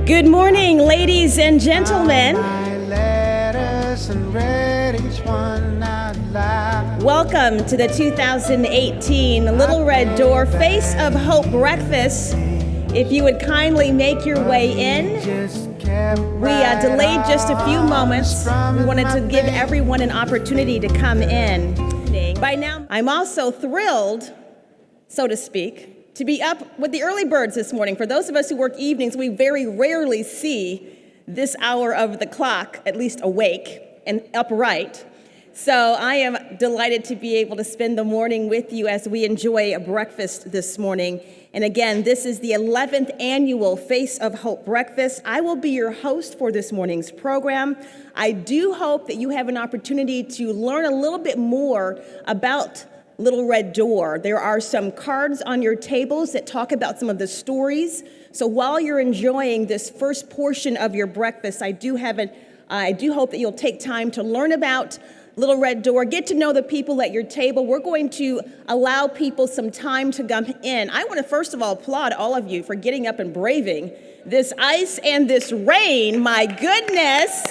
Good morning, ladies and gentlemen. Welcome to the 2018 Little Red Door Face of Hope Breakfast. If you would kindly make your way in. We delayed just a few moments. We wanted to give everyone an opportunity to come in. By now, I'm also thrilled, so to speak, to be up with the early birds this morning. For those of us who work evenings, we very rarely see this hour of the clock, at least awake and upright. So I am delighted to be able to spend the morning with you as we enjoy a breakfast this morning. And again, this is the 11th annual Face of Hope Breakfast. I will be your host for this morning's program. I do hope that you have an opportunity to learn a little bit more about Little Red Door. There are some cards on your tables that talk about some of the stories. So while you're enjoying this first portion of your breakfast, I do hope that you'll take time to learn about Little Red Door, get to know the people at your table. We're going to allow people some time to come in. I want to first of all applaud all of you for getting up and braving this ice and this rain. My goodness.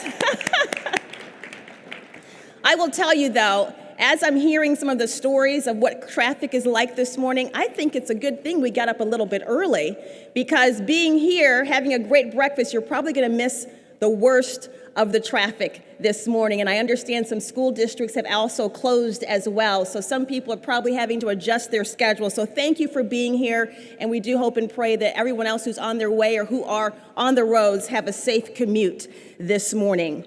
I will tell you though, as I'm hearing some of the stories of what traffic is like this morning, I think it's a good thing we got up a little bit early, because being here, having a great breakfast, you're probably going to miss the worst of the traffic this morning. And I understand some school districts have also closed as well. So some people are probably having to adjust their schedule. So thank you for being here. And we do hope and pray that everyone else who's on their way or who are on the roads have a safe commute this morning.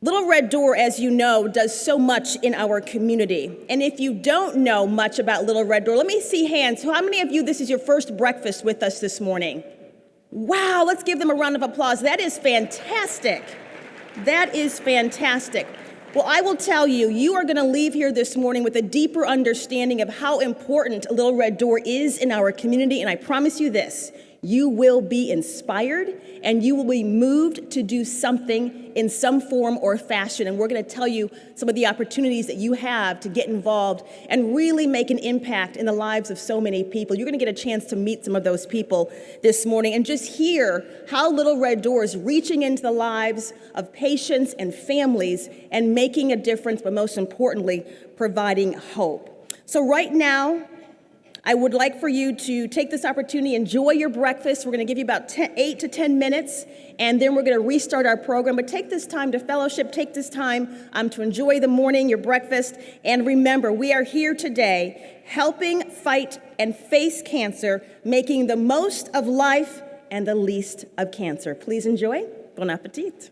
Little Red Door, as you know, does so much in our community. And if you don't know much about Little Red Door, let me see hands. How many of you, this is your first breakfast with us this morning? Wow, let's give them a round of applause. That is fantastic. That is fantastic. Well, I will tell you, you are going to leave here this morning with a deeper understanding of how important Little Red Door is in our community. And I promise you this, you will be inspired and you will be moved to do something in some form or fashion. And we're going to tell you some of the opportunities that you have to get involved and really make an impact in the lives of so many people. You're going to get a chance to meet some of those people this morning and just hear how Little Red Door is reaching into the lives of patients and families and making a difference, but most importantly, providing hope. So right now, I would like for you to take this opportunity, enjoy your breakfast. We're going to give you about 8 to 10 minutes, and then we're going to restart our program. But take this time to fellowship, take this time to enjoy the morning, your breakfast. And remember, we are here today helping fight and face cancer, making the most of life and the least of cancer. Please enjoy. Bon appetit.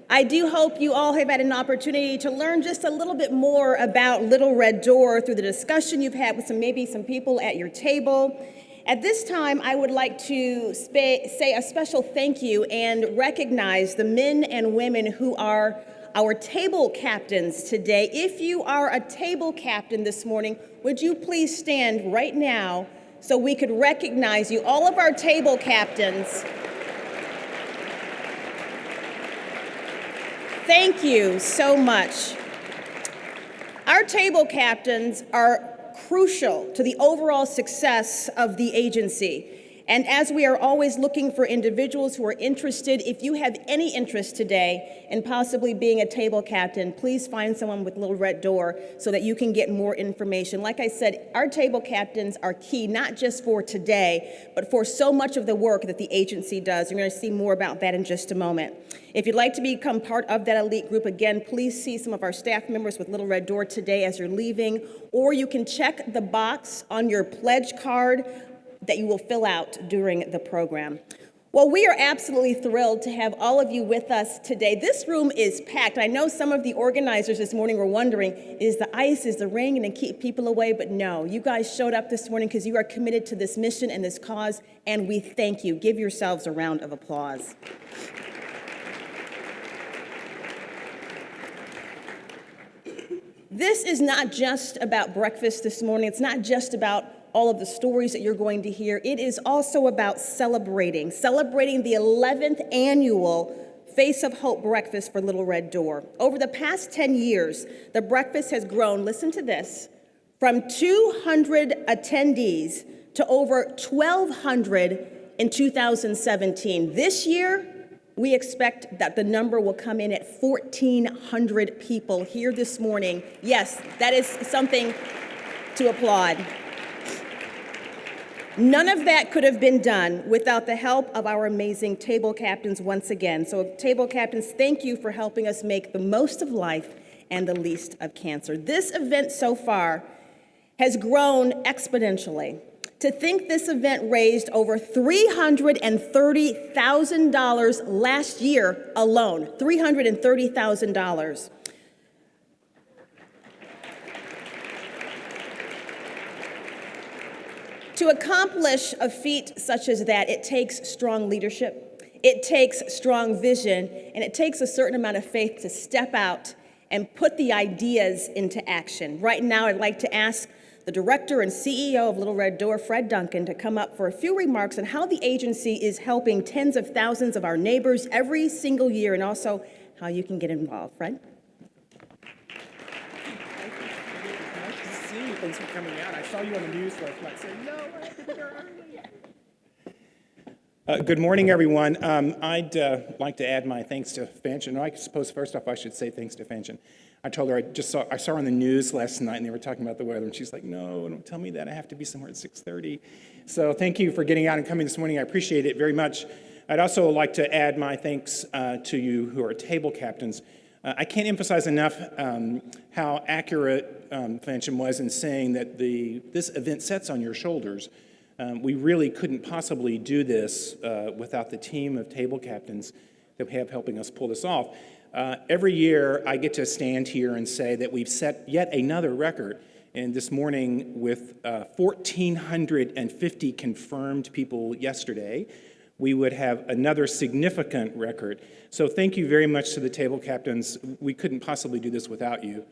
I do hope you all have had an opportunity to learn just a little bit more about Little Red Door through the discussion you've had with maybe some people at your table. At this time, I would like to say a special thank you and recognize the men and women who are our table captains today. If you are a table captain this morning, would you please stand right now so we could recognize you, all of our table captains. Thank you so much. Our table captains are crucial to the overall success of the agency. And as we are always looking for individuals who are interested, if you have any interest today in possibly being a table captain, please find someone with Little Red Door so that you can get more information. Like I said, our table captains are key, not just for today, but for so much of the work that the agency does. You're going to see more about that in just a moment. If you'd like to become part of that elite group, again, please see some of our staff members with Little Red Door today as you're leaving, or you can check the box on your pledge card that you will fill out during the program. Well, we are absolutely thrilled to have all of you with us today. This room is packed. I know some of the organizers this morning were wondering, is the ice, is the rain going to keep people away? But no, you guys showed up this morning because you are committed to this mission and this cause, and we thank you. Give yourselves a round of applause. This is not just about breakfast this morning. It's not just about all of the stories that you're going to hear. It is also about celebrating the 11th annual Face of Hope breakfast for Little Red Door. Over the past 10 years, the breakfast has grown, listen to this, from 200 attendees to over 1,200 in 2017. This year, we expect that the number will come in at 1,400 people here this morning. Yes, that is something to applaud. None of that could have been done without the help of our amazing table captains once again. So table captains, thank you for helping us make the most of life and the least of cancer. This event so far has grown exponentially. To think this event raised over $330,000 last year alone, $330,000. To accomplish a feat such as that, it takes strong leadership, it takes strong vision, and it takes a certain amount of faith to step out and put the ideas into action. Right now, I'd like to ask the director and CEO of Little Red Door, Fred Duncan, to come up for a few remarks on how the agency is helping tens of thousands of our neighbors every single year, and also how you can get involved. Fred? Thanks for coming out. I saw you on the news last night saying, no, good morning, everyone. I'd like to add my thanks to Fanchen. I suppose first off I should say thanks to Fanchen. I told her I saw her on the news last night and they were talking about the weather and she's like, no, don't tell me that. I have to be somewhere at 6:30. So thank you for getting out and coming this morning. I appreciate it very much. I'd also like to add my thanks to you who are table captains. I can't emphasize enough how accurate Fanchen was in saying that this event sits on your shoulders. We really couldn't possibly do this without the team of table captains that we have helping us pull this off. Every year I get to stand here and say that we've set yet another record. And this morning with 1,450 confirmed people yesterday, we would have another significant record. So thank you very much to the table captains. We couldn't possibly do this without you.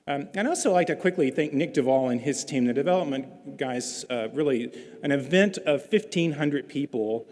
I'd also like to quickly thank Nick Duvall and his team, the development guys. Really, an event of 1,500 people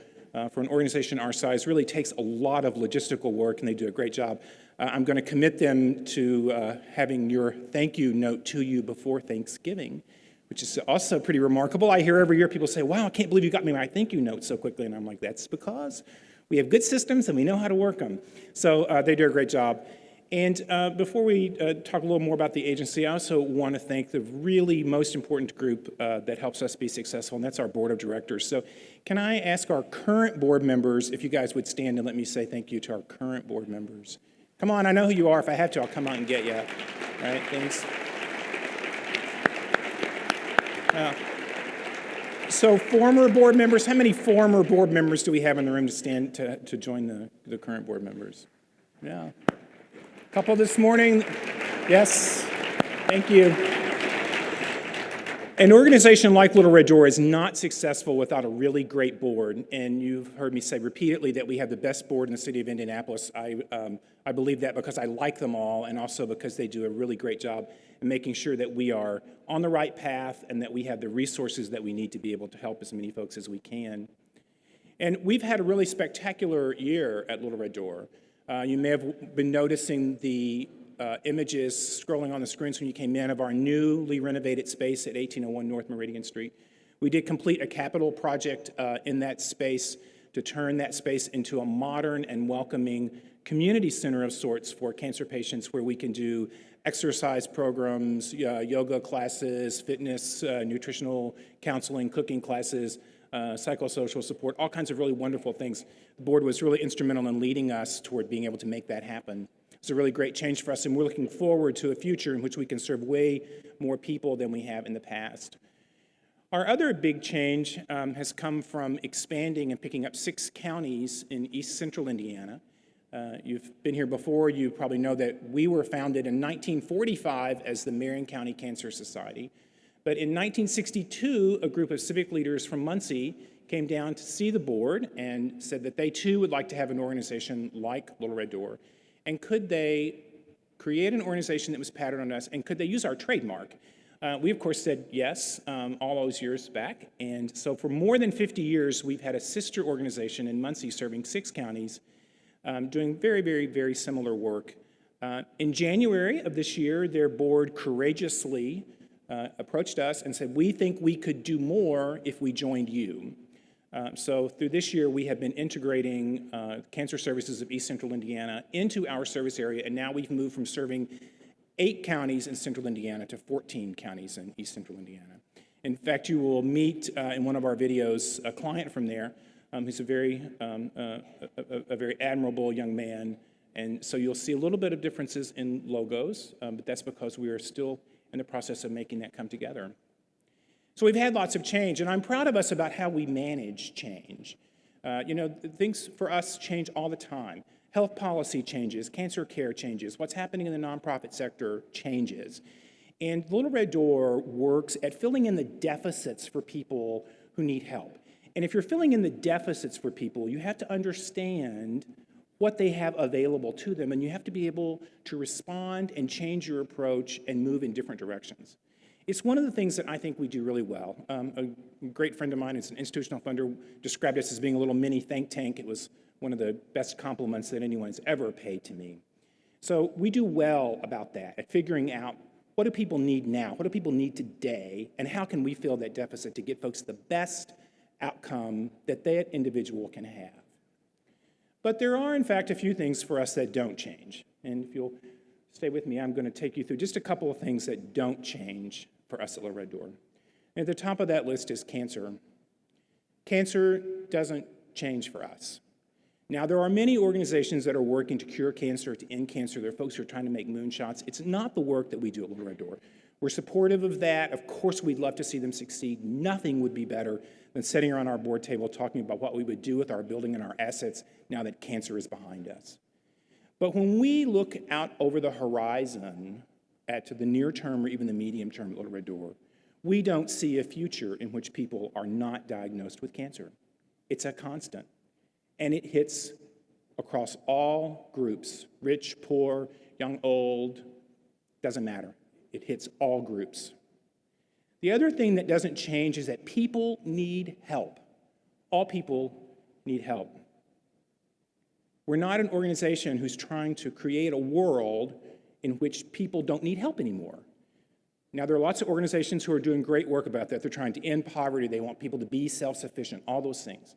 for an organization our size really takes a lot of logistical work, and they do a great job. I'm going to commit them to having your thank you note to you before Thanksgiving, which is also pretty remarkable. I hear every year people say, wow, I can't believe you got me my thank you note so quickly. And I'm like, that's because we have good systems and we know how to work them. So they do a great job. And before we talk a little more about the agency, I also want to thank the really most important group that helps us be successful, and that's our board of directors. So can I ask our current board members, if you guys would stand and let me say thank you to our current board members. Come on, I know who you are. If I have to, I'll come out and get you. All right, thanks. So former board members, how many former board members do we have in the room to stand to join the current board members? Yeah. A couple this morning. Yes. Thank you. An organization like Little Red Door is not successful without a really great board, and you've heard me say repeatedly that we have the best board in the city of Indianapolis. I believe that because I like them all, and also because they do a really great job in making sure that we are on the right path and that we have the resources that we need to be able to help as many folks as we can. And we've had a really spectacular year at Little Red Door. You may have been noticing the images scrolling on the screens when you came in of our newly renovated space at 1801 North Meridian Street. We did complete a capital project in that space to turn that space into a modern and welcoming community center of sorts for cancer patients, where we can do exercise programs, yoga classes, fitness, nutritional counseling, cooking classes, psychosocial support, all kinds of really wonderful things. The board was really instrumental in leading us toward being able to make that happen. It's a really great change for us, and we're looking forward to a future in which we can serve way more people than we have in the past. Our other big change has come from expanding and picking up 6 counties in East Central Indiana. You've been here before. You probably know that we were founded in 1945 as the Marion County Cancer Society. But in 1962, a group of civic leaders from Muncie came down to see the board and said that they too would like to have an organization like Little Red Door. And could they create an organization that was patterned on us, and could they use our trademark? We, of course, said yes all those years back. And so for more than 50 years, we've had a sister organization in Muncie serving 6 counties, doing very, very, very similar work. In January of this year, their board courageously approached us and said, we think we could do more if we joined you. So through this year, we have been integrating cancer services of East Central Indiana into our service area, and now we've moved from serving 8 counties in Central Indiana to 14 counties in East Central Indiana. In fact, you will meet in one of our videos a client from there who's a very admirable young man, and so you'll see a little bit of differences in logos, but that's because we are still in the process of making that come together. So we've had lots of change, and I'm proud of us about how we manage change. Things for us change all the time. Health policy changes, cancer care changes, what's happening in the nonprofit sector changes. And Little Red Door works at filling in the deficits for people who need help. And if you're filling in the deficits for people, you have to understand what they have available to them, and you have to be able to respond and change your approach and move in different directions. It's one of the things that I think we do really well. A great friend of mine who's an institutional funder described us as being a little mini think tank. It was one of the best compliments that anyone's ever paid to me. So we do well about that, at figuring out what do people need now, what do people need today, and how can we fill that deficit to get folks the best outcome that that individual can have. But there are, in fact, a few things for us that don't change. And if you'll stay with me, I'm going to take you through just a couple of things that don't change for us at Little Red Door. And at the top of that list is cancer. Cancer doesn't change for us. Now, there are many organizations that are working to cure cancer, to end cancer. There are folks who are trying to make moonshots. It's not the work that we do at Little Red Door. We're supportive of that. Of course, we'd love to see them succeed. Nothing would be better than sitting around our board table talking about what we would do with our building and our assets now that cancer is behind us. But when we look out over the horizon to the near term or even the medium term at Little Red Door, we don't see a future in which people are not diagnosed with cancer. It's a constant. And it hits across all groups, rich, poor, young, old, doesn't matter. It hits all groups. The other thing that doesn't change is that people need help. All people need help. We're not an organization who's trying to create a world in which people don't need help anymore. Now, there are lots of organizations who are doing great work about that. They're trying to end poverty. They want people to be self-sufficient, all those things.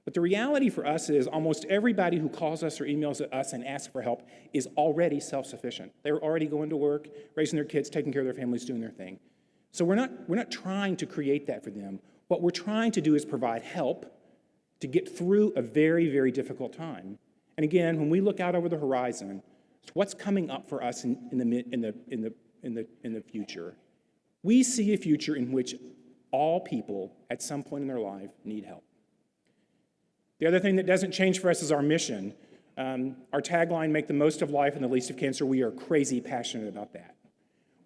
But the reality for us is almost everybody who calls us or emails us and asks for help is already self-sufficient. They're already going to work, raising their kids, taking care of their families, doing their thing. So we're not trying to create that for them. What we're trying to do is provide help to get through a very, very difficult time. And again, when we look out over the horizon, what's coming up for us in the future? We see a future in which all people at some point in their life need help. The other thing that doesn't change for us is our mission. Our tagline, make the most of life and the least of cancer, we are crazy passionate about that.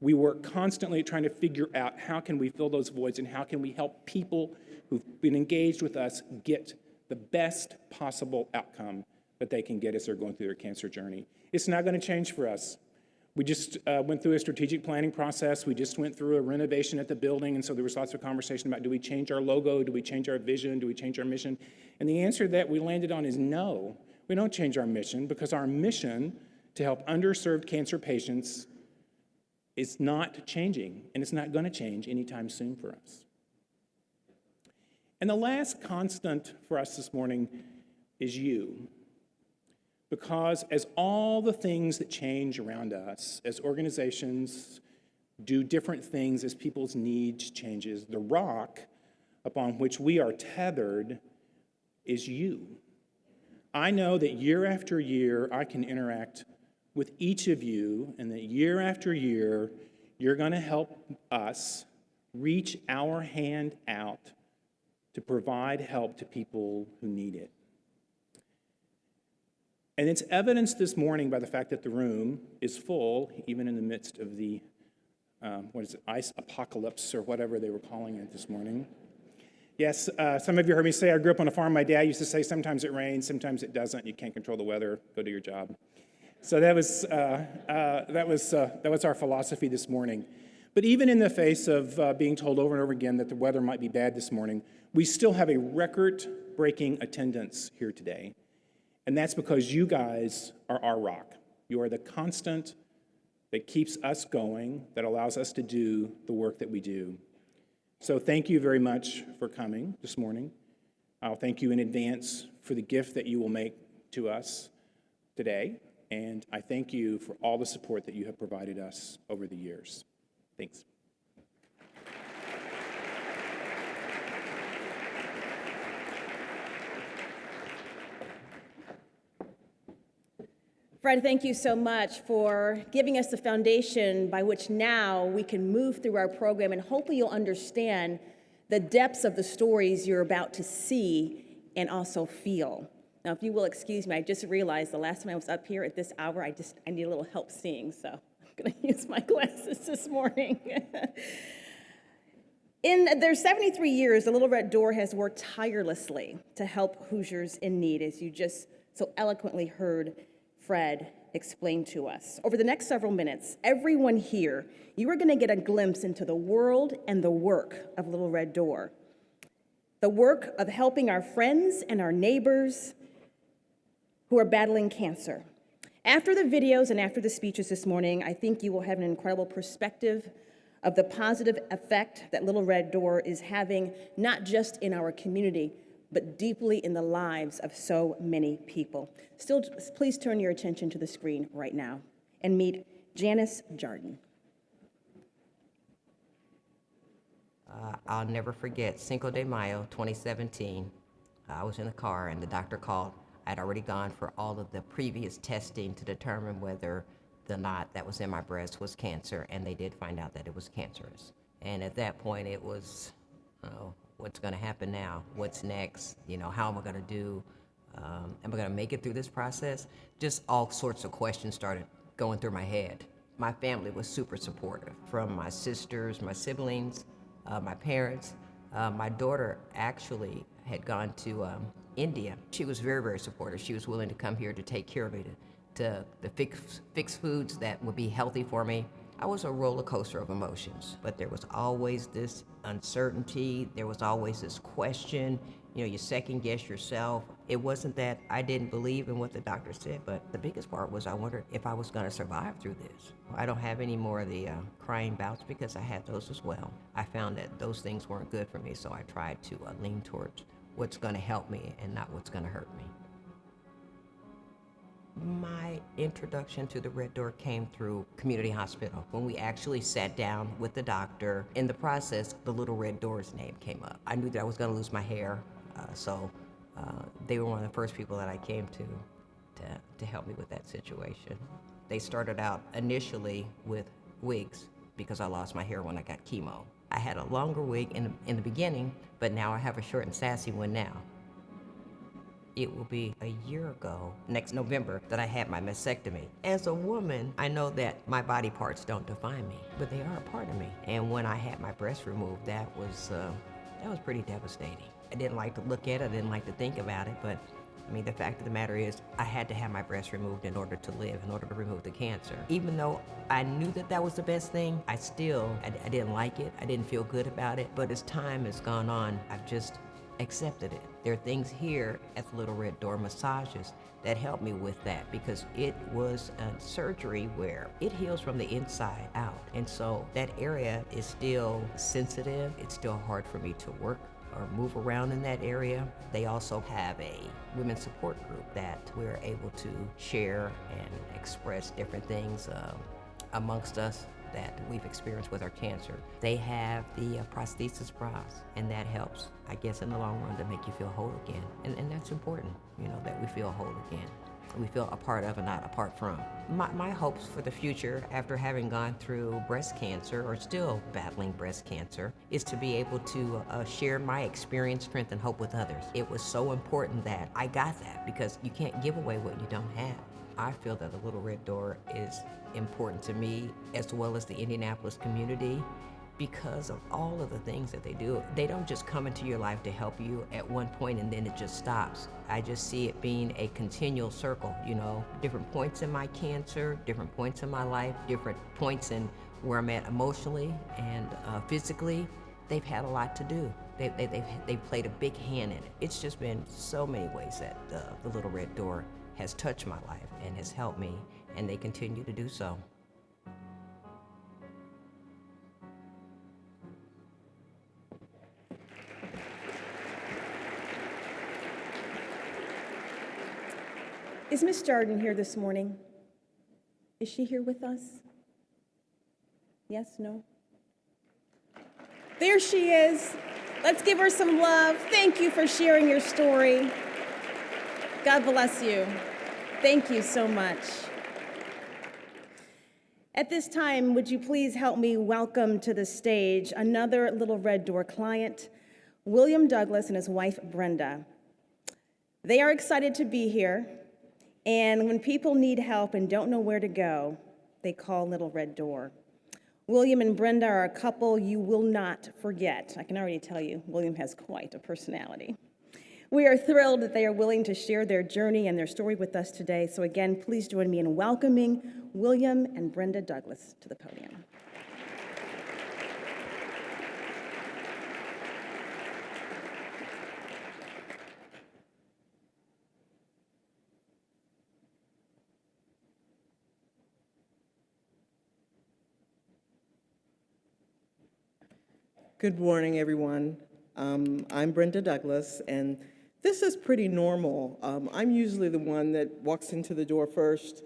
We work constantly at trying to figure out how can we fill those voids and how can we help people who've been engaged with us get the best possible outcome that they can get as they're going through their cancer journey. It's not going to change for us. We just went through a strategic planning process. We just went through a renovation at the building, and so there was lots of conversation about, do we change our logo? Do we change our vision? Do we change our mission? And the answer that we landed on is no. We don't change our mission, because our mission to help underserved cancer patients is not changing, and it's not going to change anytime soon for us. And the last constant for us this morning is you. Because as all the things that change around us, as organizations do different things, as people's needs changes, the rock upon which we are tethered is you. I know that year after year I can interact with each of you, and that year after year you're going to help us reach our hand out to provide help to people who need it. And it's evidenced this morning by the fact that the room is full, even in the midst of the, ice apocalypse or whatever they were calling it this morning. Yes, some of you heard me say I grew up on a farm. My dad used to say sometimes it rains, sometimes it doesn't. You can't control the weather. Go do your job. So that was our philosophy this morning. But even in the face of being told over and over again that the weather might be bad this morning, we still have a record-breaking attendance here today. And that's because you guys are our rock. You are the constant that keeps us going, that allows us to do the work that we do. So thank you very much for coming this morning. I'll thank you in advance for the gift that you will make to us today. And I thank you for all the support that you have provided us over the years. Thanks. Fred, thank you so much for giving us the foundation by which now we can move through our program, and hopefully you'll understand the depths of the stories you're about to see and also feel. Now, if you will excuse me, I just realized the last time I was up here at this hour, I need a little help seeing, so I'm going to use my glasses this morning. In their 73 years, the Little Red Door has worked tirelessly to help Hoosiers in need, as you just so eloquently heard Fred explain to us. Over the next several minutes, everyone here, you are going to get a glimpse into the world and the work of Little Red Door. The work of helping our friends and our neighbors who are battling cancer. After the videos and after the speeches this morning, I think you will have an incredible perspective of the positive effect that Little Red Door is having, not just in our community, but deeply in the lives of so many people. Still, please turn your attention to the screen right now and meet Janice Jardin. I'll never forget Cinco de Mayo 2017. I was in the car and the doctor called. I'd already gone for all of the previous testing to determine whether the knot that was in my breast was cancer, and they did find out that it was cancerous. And at that point it was, what's going to happen now? What's next? How am I going to do? Am I going to make it through this process? Just all sorts of questions started going through my head. My family was super supportive, from my sisters, my siblings, my parents. My daughter actually had gone to India. She was very, very supportive. She was willing to come here to take care of me, to fix foods that would be healthy for me. I was a roller coaster of emotions, but there was always this uncertainty. There was always this question. You second guess yourself. It wasn't that I didn't believe in what the doctor said, but the biggest part was I wondered if I was going to survive through this. I don't have any more of the crying bouts because I had those as well. I found that those things weren't good for me, so I tried to lean towards what's going to help me and not what's going to hurt me. My introduction to the Red Door came through community hospital. When we actually sat down with the doctor, in the process, the Little Red Door's name came up. I knew that I was going to lose my hair, so they were one of the first people that I came to help me with that situation. They started out initially with wigs because I lost my hair when I got chemo. I had a longer wig in the beginning, but now I have a short and sassy one now. It will be a year ago, next November, that I had my mastectomy. As a woman, I know that my body parts don't define me, but they are a part of me. And when I had my breast removed, that was pretty devastating. I didn't like to look at it, I didn't like to think about it, but the fact of the matter is I had to have my breast removed in order to live, in order to remove the cancer. Even though I knew that that was the best thing, I didn't like it, I didn't feel good about it, but as time has gone on, I've just accepted it. There are things here at the Little Red Door massages that help me with that, because it was a surgery where it heals from the inside out. And so that area is still sensitive. It's still hard for me to work or move around in that area. They also have a women's support group that we're able to share and express different things amongst us that we've experienced with our cancer. They have the prosthesis bras, and that helps, I guess, in the long run to make you feel whole again. And that's important, that we feel whole again. We feel a part of and not apart from. My hopes for the future, after having gone through breast cancer or still battling breast cancer, is to be able to share my experience, strength, and hope with others. It was so important that I got that, because you can't give away what you don't have. I feel that the Little Red Door is important to me, as well as the Indianapolis community, because of all of the things that they do. They don't just come into your life to help you at one point and then it just stops. I just see it being a continual circle, different points in my cancer, different points in my life, different points in where I'm at emotionally and physically. They've had a lot to do. They've played a big hand in it. It's just been so many ways that the Little Red Door has touched my life and has helped me, and they continue to do so. Is Miss Jarden here this morning? Is she here with us? Yes, no? There she is. Let's give her some love. Thank you for sharing your story. God bless you. Thank you so much. At this time, would you please help me welcome to the stage another Little Red Door client, William Douglas and his wife, Brenda. They are excited to be here, and when people need help and don't know where to go, they call Little Red Door. William and Brenda are a couple you will not forget. I can already tell you, William has quite a personality. We are thrilled that they are willing to share their journey and their story with us today. So again, please join me in welcoming William and Brenda Douglas to the podium. Good morning, everyone. I'm Brenda Douglas, and this is pretty normal. I'm usually the one that walks into the door first,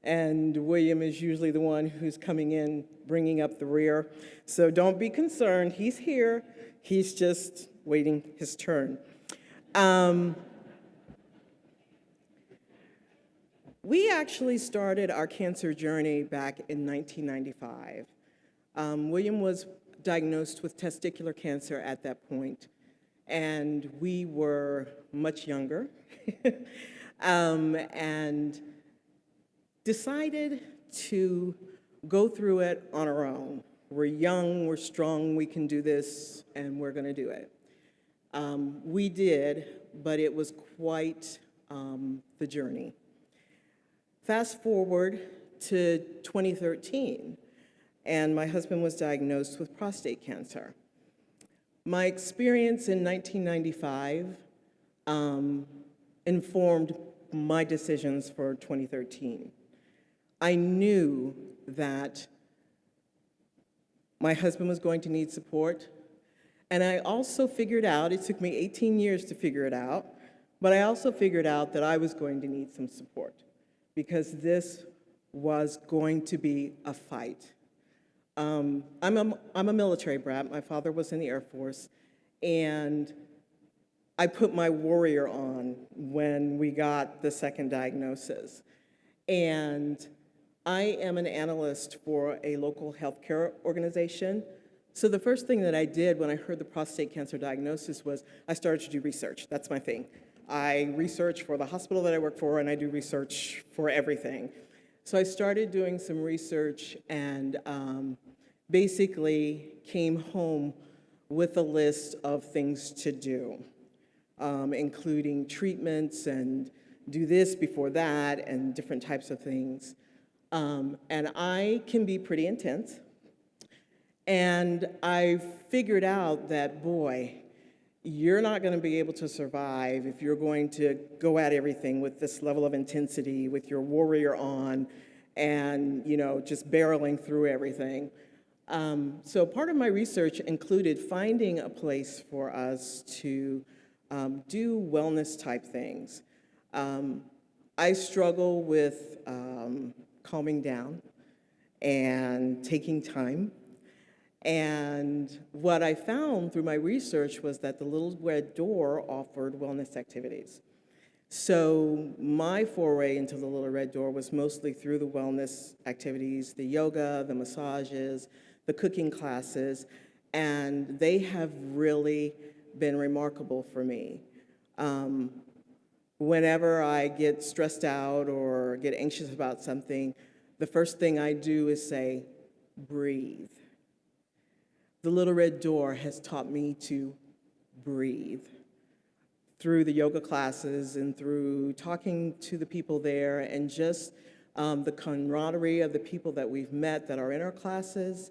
and William is usually the one who's coming in, bringing up the rear. So don't be concerned. He's here. He's just waiting his turn. We actually started our cancer journey back in 1995. William was diagnosed with testicular cancer at that point, and we were much younger and decided to go through it on our own. We're young, we're strong, we can do this, and we're going to do it. We did, but it was quite the journey. Fast forward to 2013, and my husband was diagnosed with prostate cancer. My experience in 1995 informed my decisions for 2013. I knew that my husband was going to need support, and I also figured out, it took me 18 years to figure it out, but I also figured out that I was going to need some support because this was going to be a fight. I'm a military brat. My father was in the Air Force, and I put my warrior on when we got the second diagnosis. And I am an analyst for a local healthcare organization. So the first thing that I did when I heard the prostate cancer diagnosis was I started to do research. That's my thing. I research for the hospital that I work for, and I do research for everything. So I started doing some research and basically came home with a list of things to do, including treatments and do this before that and different types of things. And I can be pretty intense. And I figured out that, boy, you're not going to be able to survive if you're going to go at everything with this level of intensity, with your warrior on, and just barreling through everything. So part of my research included finding a place for us to do wellness type things. I struggle with calming down and taking time. And what I found through my research was that the Little Red Door offered wellness activities. So my foray into the Little Red Door was mostly through the wellness activities, the yoga, the massages, the cooking classes, and they have really been remarkable for me. Whenever I get stressed out or get anxious about something, the first thing I do is say, breathe. The Little Red Door has taught me to breathe. Through the yoga classes and through talking to the people there and just the camaraderie of the people that we've met that are in our classes,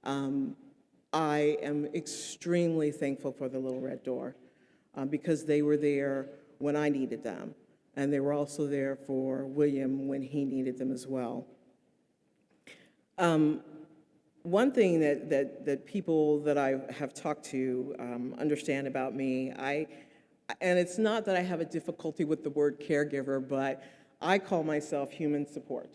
I am extremely thankful for the Little Red Door because they were there when I needed them. And they were also there for William when he needed them as well. One thing that people that I have talked to understand about me, and it's not that I have a difficulty with the word caregiver, but I call myself human support.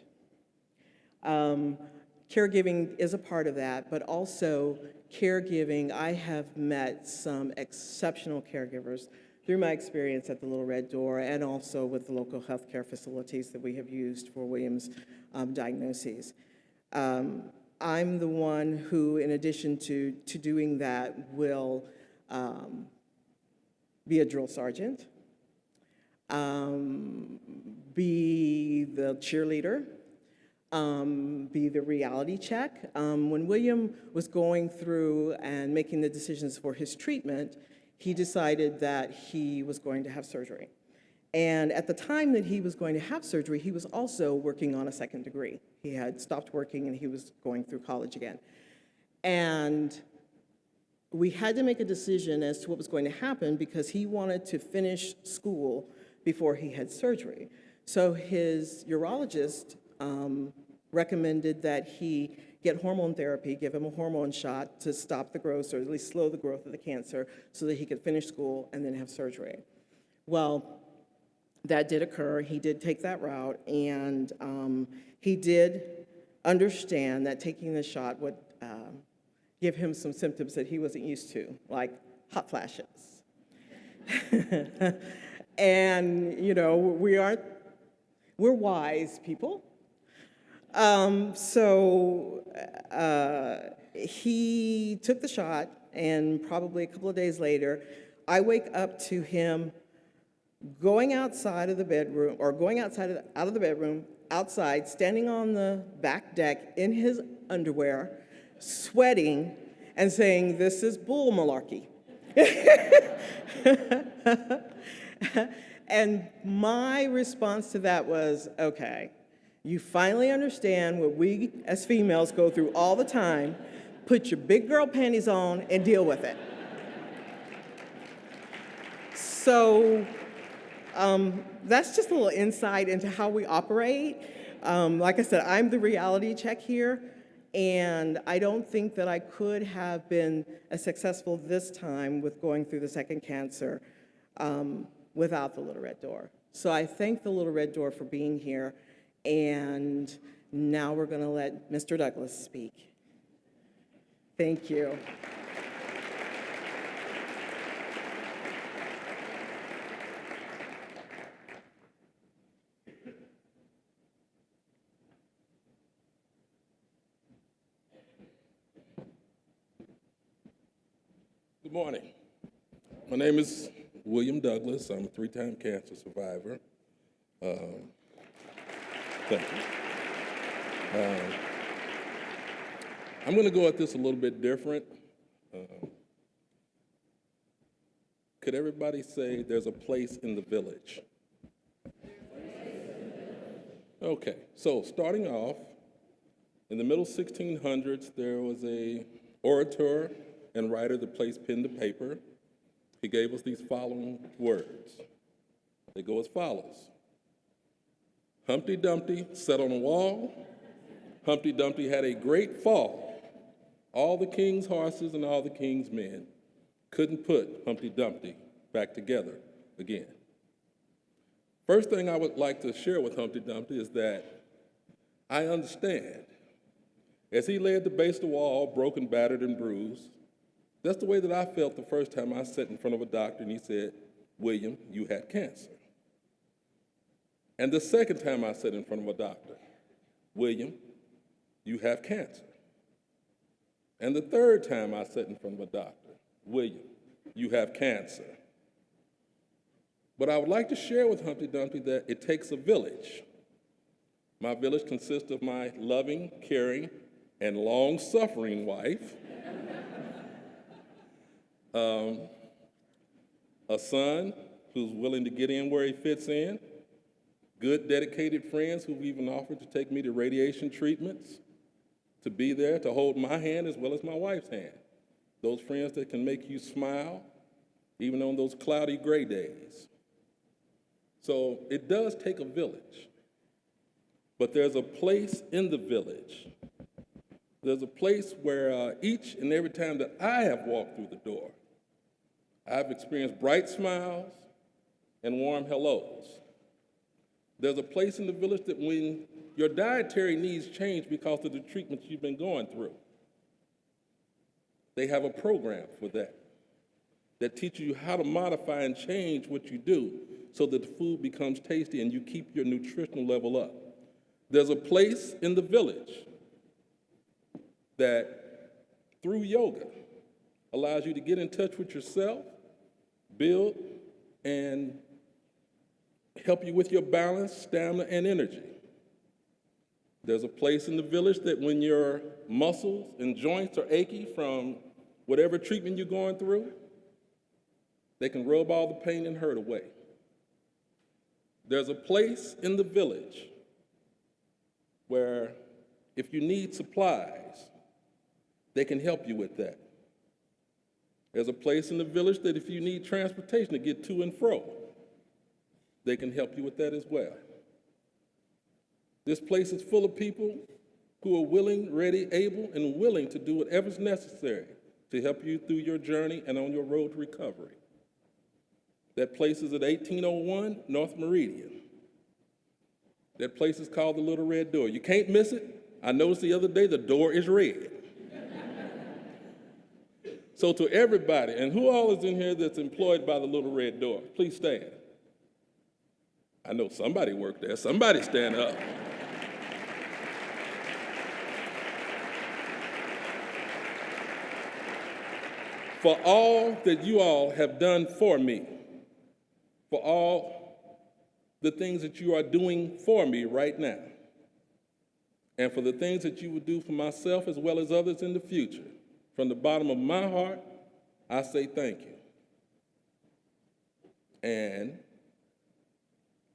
Caregiving is a part of that, but also caregiving, I have met some exceptional caregivers through my experience at the Little Red Door and also with the local healthcare facilities that we have used for William's diagnoses. I'm the one who, in addition to doing that, will be a drill sergeant, be the cheerleader, be the reality check. When William was going through and making the decisions for his treatment, he decided that he was going to have surgery. And at the time that he was going to have surgery, he was also working on a second degree. He had stopped working and he was going through college again. And we had to make a decision as to what was going to happen because he wanted to finish school before he had surgery. So his urologist recommended that he get hormone therapy, give him a hormone shot to stop the growth or at least slow the growth of the cancer so that he could finish school and then have surgery. Well, that did occur. He did take that route, and he did understand that taking the shot would give him some symptoms that he wasn't used to, like hot flashes. And, you know, we're wise people. So he took the shot, and probably a couple of days later, I wake up to him going outside of the bedroom, or going out of the bedroom, outside, standing on the back deck in his underwear, sweating, and saying, "This is bull malarkey." And my response to that was, okay, you finally understand what we as females go through all the time. Put your big girl panties on and deal with it. So that's just a little insight into how we operate. Like I said, I'm the reality check here, and I don't think that I could have been as successful this time with going through the second cancer without the Little Red Door. So I thank the Little Red Door for being here, and now we're going to let Mr. Douglas speak. Thank you. Good morning. My name is William Douglas. I'm a three-time cancer survivor. Thank you. I'm going to go at this a little bit different. Could everybody say there's a place in the village? Okay, so starting off, in the middle 1600s, there was a orator and writer that placed pen to paper. He gave us these following words. They go as follows. Humpty Dumpty sat on a wall. Humpty Dumpty had a great fall. All the king's horses and all the king's men couldn't put Humpty Dumpty back together again. First thing I would like to share with Humpty Dumpty is that I understand. As he lay at the base of the wall, broken, battered, and bruised, that's the way that I felt the first time I sat in front of a doctor and he said, "William, you had cancer." And the second time I sat in front of a doctor, "William, you have cancer." And the third time I sat in front of a doctor, "William, you have cancer." But I would like to share with Humpty Dumpty that it takes a village. My village consists of my loving, caring, and long-suffering wife, a son who's willing to get in where he fits in, good, dedicated friends who've even offered to take me to radiation treatments, to be there, to hold my hand as well as my wife's hand. Those friends that can make you smile, even on those cloudy gray days. So it does take a village. But there's a place in the village. There's a place where each and every time that I have walked through the door, I've experienced bright smiles and warm hellos. There's a place in the village that when your dietary needs change because of the treatments you've been going through, they have a program for that teaches you how to modify and change what you do so that the food becomes tasty and you keep your nutritional level up. There's a place in the village that, through yoga, allows you to get in touch with yourself, build, and help you with your balance, stamina, and energy. There's a place in the village that when your muscles and joints are achy from whatever treatment you're going through, they can rub all the pain and hurt away. There's a place in the village where if you need supplies, they can help you with that. There's a place in the village that if you need transportation to get to and fro, they can help you with that as well. This place is full of people who are willing, ready, able, and willing to do whatever's necessary to help you through your journey and on your road to recovery. That place is at 1801 North Meridian. That place is called the Little Red Door. You can't miss it. I noticed the other day the door is red. So to everybody, and who all is in here that's employed by the Little Red Door, please stand. I know somebody worked there. Somebody stand up. For all that you all have done for me, for all the things that you are doing for me right now, and for the things that you will do for myself as well as others in the future, from the bottom of my heart, I say thank you. And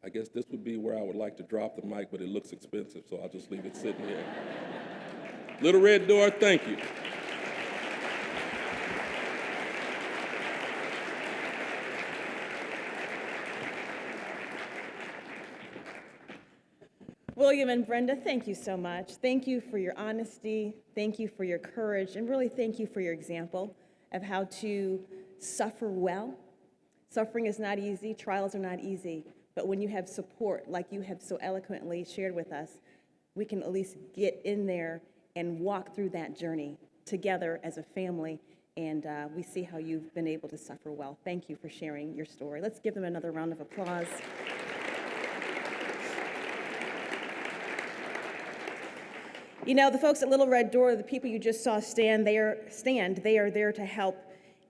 I guess this would be where I would like to drop the mic, but it looks expensive, so I'll just leave it sitting here. Little Red Door, thank you. William and Brenda, thank you so much. Thank you for your honesty. Thank you for your courage. And really thank you for your example of how to suffer well. Suffering is not easy. Trials are not easy. But when you have support, like you have so eloquently shared with us, we can at least get in there and walk through that journey together as a family. And we see how you've been able to suffer well. Thank you for sharing your story. Let's give them another round of applause. You know, the folks at Little Red Door, the people you just saw stand, they are there to help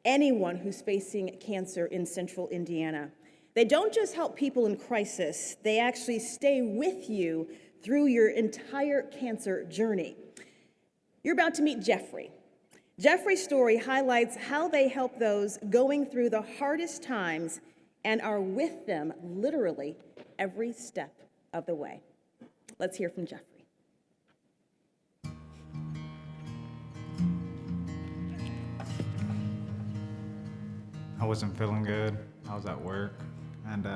anyone who's facing cancer in central Indiana. They don't just help people in crisis, they actually stay with you through your entire cancer journey. You're about to meet Jeffrey. Jeffrey's story highlights how they help those going through the hardest times and are with them literally every step of the way. Let's hear from Jeffrey. I wasn't feeling good. I was at work and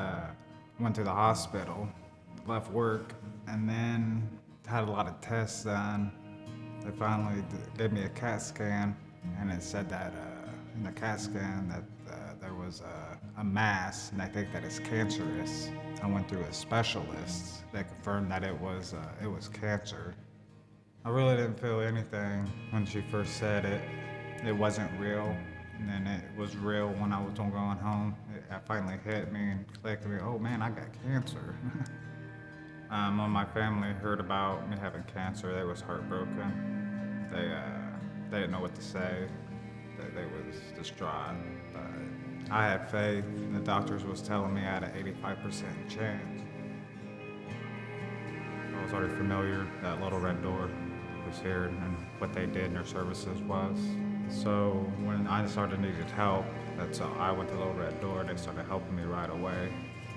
went to the hospital, left work, and then had a lot of tests done. They finally gave me a CAT scan, and it said that in the CAT scan that there was a mass, and I think that it's cancerous. I went through a specialist that confirmed that it was cancer. I really didn't feel anything when she first said it. It wasn't real, and then it was real when I was going home. It finally hit me and clicked me. Oh man, I got cancer. When my family heard about me having cancer, they was heartbroken. They didn't know what to say. They was distraught. But I had faith, and the doctors was telling me I had an 85% chance. I was already familiar that Little Red Door was here and what they did in their services was. So when I started needed help, that's how I went to Little Red Door. They started helping me right away.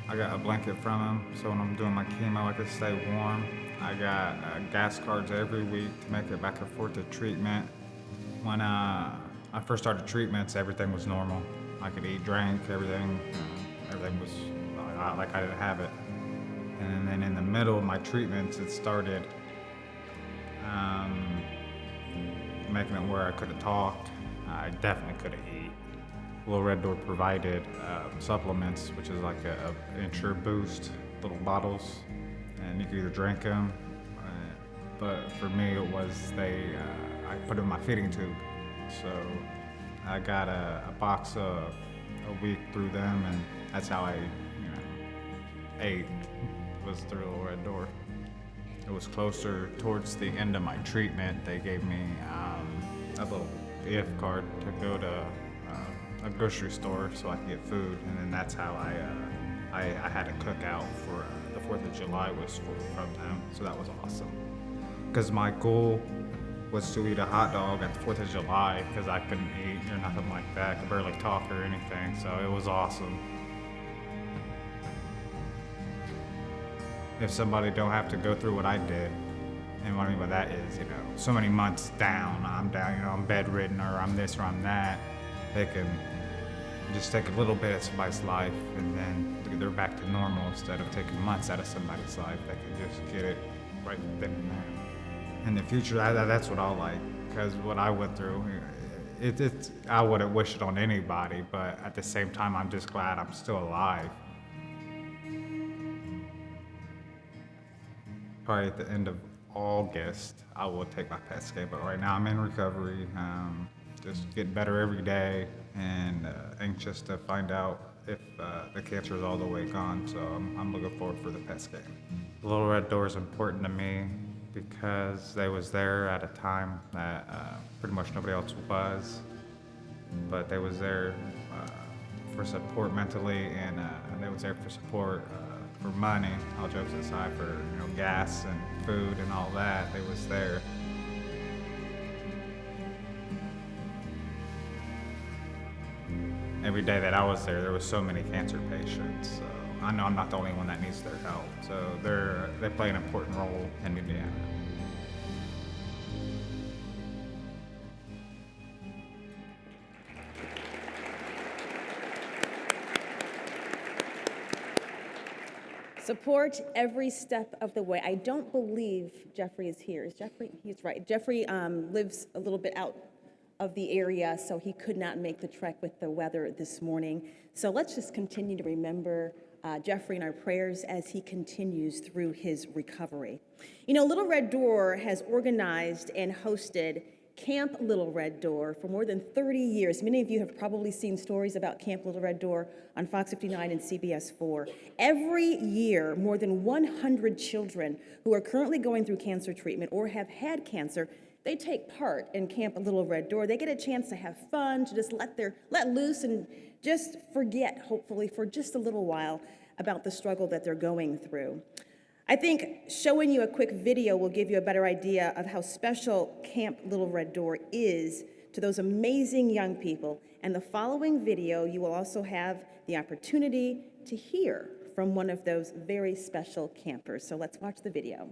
I got a blanket from them, so when I'm doing my chemo, I can stay warm. I got gas cards every week to make it back and forth to treatment. When I first started treatments, everything was normal. I could eat, drink, everything was like I didn't have it. And then in the middle of my treatments, it started making it where I couldn't talk. I definitely couldn't eat. Little Red Door provided supplements, which is like a Ensure Boost, little bottles, and you could either drink them. But for me, it was I put it in my feeding tube. So I got a box a week through them, and that's how I ate, was through Little Red Door. It was closer towards the end of my treatment. They gave me a little gift card to go to a grocery store so I could get food, and then that's how I had a cookout for the 4th of July was from them, so that was awesome. Because my goal was to eat a hot dog at the 4th of July because I couldn't eat or nothing like that. I could barely talk or anything, so it was awesome. If somebody don't have to go through what I did, and what I mean by that is, so many months down, I'm bedridden or I'm this or I'm that, they can just take a little bit of somebody's life and then they're back to normal instead of taking months out of somebody's life. They can just get it right then and there. In the future, that's what I like, because what I went through, I wouldn't wish it on anybody, but at the same time, I'm just glad I'm still alive. Probably at the end of August, I will take my PET scan, but right now I'm in recovery, just getting better every day, and anxious to find out if the cancer is all the way gone, so I'm looking forward for the PET scan. Little Red Door is important to me because they was there at a time that pretty much nobody else was, but they was there for support mentally, and they was there for support for money, all jokes aside, for gas and food and all that. They was there. Every day that I was there was so many cancer patients. So I know I'm not the only one that needs their help. So they play an important role in Indiana. Support every step of the way. I don't believe Jeffrey is here. Is Jeffrey? He's right. Jeffrey lives a little bit out of the area, so he could not make the trek with the weather this morning. So let's just continue to remember Jeffrey in our prayers as he continues through his recovery. Little Red Door has organized and hosted Camp Little Red Door for more than 30 years. Many of you have probably seen stories about Camp Little Red Door on Fox 59 and CBS 4. Every year, more than 100 children who are currently going through cancer treatment or have had cancer, they take part in Camp Little Red Door. They get a chance to have fun, to just let loose and just forget, hopefully, for just a little while about the struggle that they're going through. I think showing you a quick video will give you a better idea of how special Camp Little Red Door is to those amazing young people. And the following video, you will also have the opportunity to hear from one of those very special campers. So let's watch the video.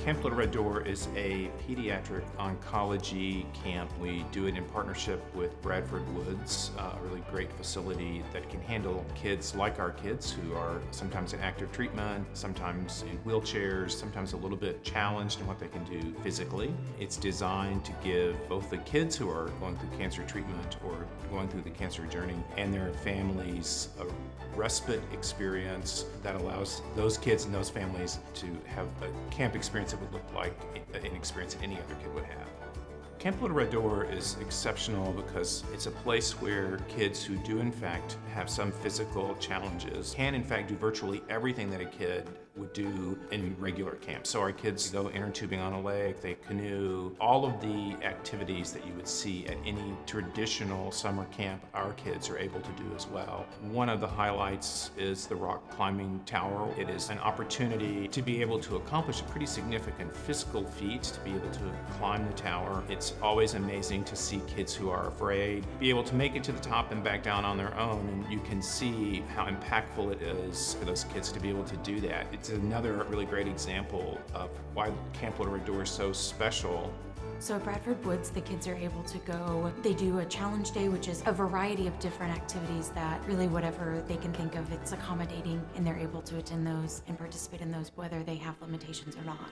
Camp Little Red Door is a pediatric oncology camp. We do it in partnership with Bradford Woods, a really great facility that can handle kids like our kids who are sometimes in active treatment, sometimes in wheelchairs, sometimes a little bit challenged in what they can do physically. It's designed to give both the kids who are going through cancer treatment or going through the cancer journey and their families a respite experience that allows those kids and those families to have a camp experience that would look like an experience that any other kid would have. Camp Little Red Door is exceptional because it's a place where kids who do in fact have some physical challenges can in fact do virtually everything that a kid would do in regular camp. So our kids go inner tubing on a lake, they canoe, all of the activities that you would see at any traditional summer camp, our kids are able to do as well. One of the highlights is the rock climbing tower. It is an opportunity to be able to accomplish a pretty significant physical feat, to be able to climb the tower. It's always amazing to see kids who are afraid be able to make it to the top and back down on their own, and you can see how impactful it is for those kids to be able to do that. It's another really great example of why Camp Little Red Door is so special. So at Bradford Woods, the kids are able to go, they do a challenge day, which is a variety of different activities that really whatever they can think of, it's accommodating, and they're able to attend those and participate in those whether they have limitations or not.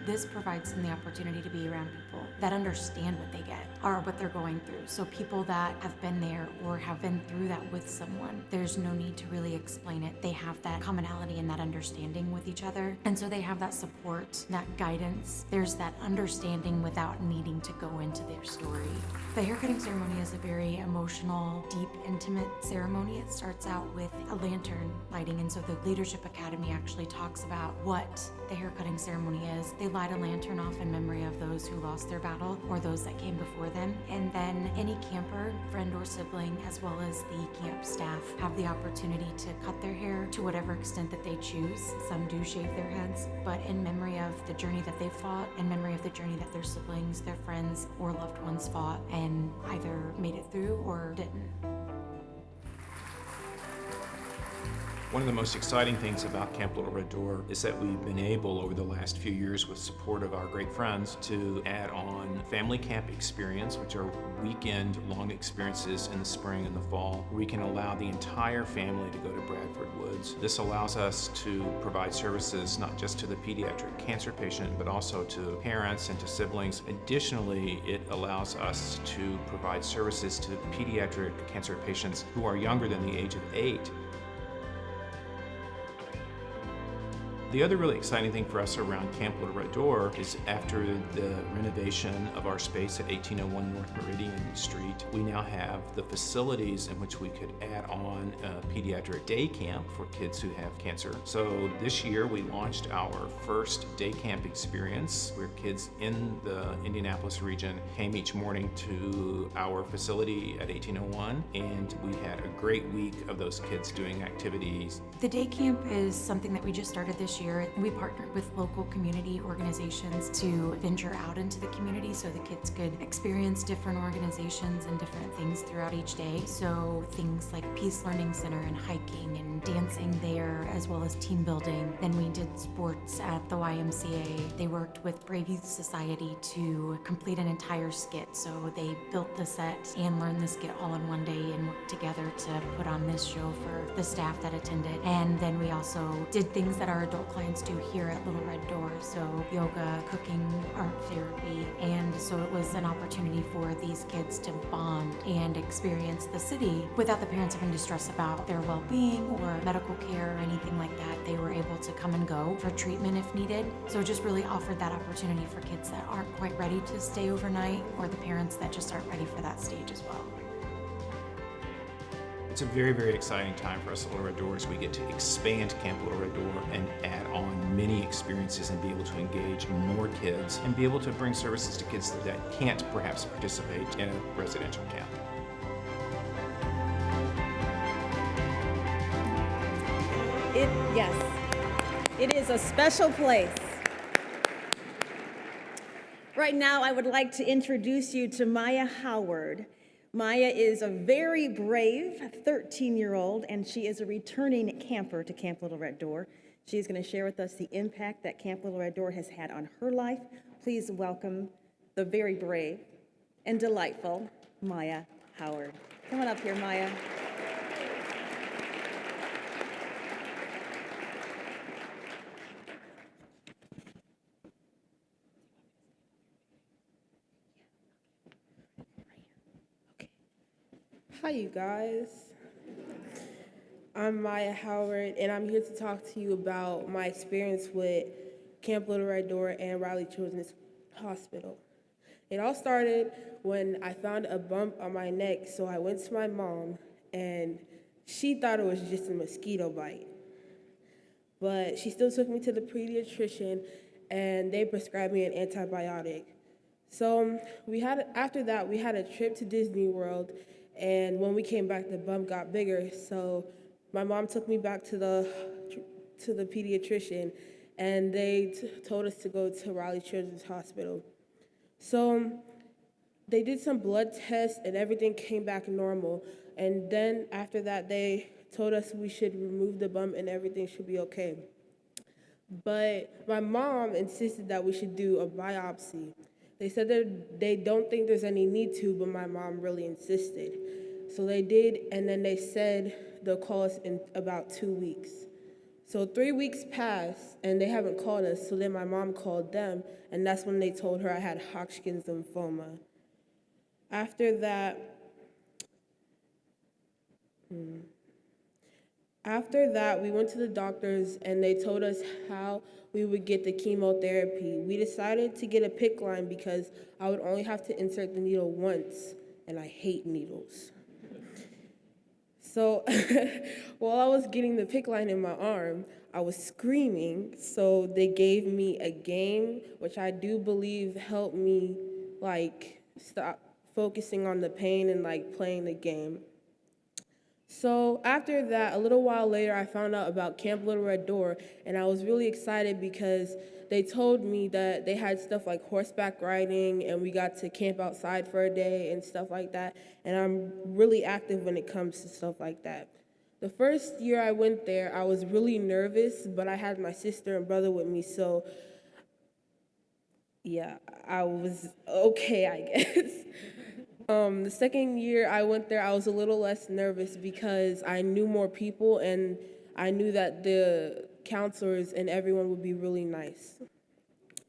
This provides them the opportunity to be around people that understand what they get or what they're going through. So people that have been there or have been through that with someone, there's no need to really explain it. They have that commonality and that understanding with each other. And so they have that support, that guidance. There's that understanding without needing to go into their story. The haircutting ceremony is a very emotional, deep, intimate ceremony. It starts out with a lantern lighting. And so the Leadership Academy actually talks about what the haircutting ceremony is. They light a lantern off in memory of those who lost their battle or those that came before them. And then any camper, friend or sibling, as well as the camp staff have the opportunity to cut their hair to whatever extent that they choose. Some do shave their heads, but in memory of the journey that they fought, in memory of the journey that their siblings, their friends, or loved ones fought and either made it through or didn't. One of the most exciting things about Camp Little Red Door is that we've been able, over the last few years with support of our great friends, to add on family camp experience, which are weekend-long experiences in the spring and the fall. We can allow the entire family to go to Bradford Woods. This allows us to provide services not just to the pediatric cancer patient, but also to parents and to siblings. Additionally, it allows us to provide services to pediatric cancer patients who are younger than the age of 8. The other really exciting thing for us around Camp Little Red Door is after the renovation of our space at 1801 North Meridian Street, we now have the facilities in which we could add on a pediatric day camp for kids who have cancer. So this year we launched our first day camp experience where kids in the Indianapolis region came each morning to our facility at 1801, and we had a great week of those kids doing activities. The day camp is something that we just started this year. We partnered with local community organizations to venture out into the community so the kids could experience different organizations and different things throughout each day. So things like Peace Learning Center and hiking and dancing there, as well as team building. Then we did sports at the YMCA. They worked with Brave Youth Society to complete an entire skit. So they built the set and learned the skit all in one day and worked together to put on this show for the staff that attended. And then we also did things that our adult clients do here at Little Red Door. So yoga, cooking, art therapy. And so it was an opportunity for these kids to bond and experience the city without the parents having to stress about their well-being or medical care or anything like that. They were able to come and go for treatment if needed. So it just really offered that opportunity for kids that aren't quite ready to stay overnight, or the parents that just aren't ready for that stage as well. It's a very, very exciting time for us at Little Red Door as we get to expand Camp Little Red Door and add on many experiences and be able to engage more kids and be able to bring services to kids that can't perhaps participate in a residential camp. Yes, it is a special place. Right now, I would like to introduce you to Maya Howard. Maya is a very brave 13-year-old, and she is a returning camper to Camp Little Red Door. She's going to share with us the impact that Camp Little Red Door has had on her life. Please welcome the very brave and delightful Maya Howard. Come on up here, Maya. Hi, you guys. I'm Maya Howard, and I'm here to talk to you about my experience with Camp Little Red Door and Raleigh Children's Hospital. It all started when I found a bump on my neck, so I went to my mom, and she thought it was just a mosquito bite. But she still took me to the pediatrician, and they prescribed me an antibiotic. So after that, we had a trip to Disney World, and when we came back, the bump got bigger. So my mom took me back to the pediatrician, and they told us to go to Raleigh Children's Hospital. So they did some blood tests, and everything came back normal. And then after that, they told us we should remove the bump and everything should be okay. But my mom insisted that we should do a biopsy. They said that they don't think there's any need to, but my mom really insisted. So they did, and then they said they'll call us in about 2 weeks. So 3 weeks passed, and they haven't called us, so then my mom called them, and that's when they told her I had Hodgkin's lymphoma. After that, we went to the doctors, and they told us how we would get the chemotherapy. We decided to get a PICC line because I would only have to insert the needle once, and I hate needles. So while I was getting the PICC line in my arm, I was screaming, so they gave me a game, which I do believe helped me stop focusing on the pain and playing the game. So after that, a little while later, I found out about Camp Little Red Door, and I was really excited because they told me that they had stuff like horseback riding, and we got to camp outside for a day and stuff like that, and I'm really active when it comes to stuff like that. The first year I went there, I was really nervous, but I had my sister and brother with me, so yeah, I was okay, I guess. The second year I went there, I was a little less nervous because I knew more people and I knew that the counselors and everyone would be really nice.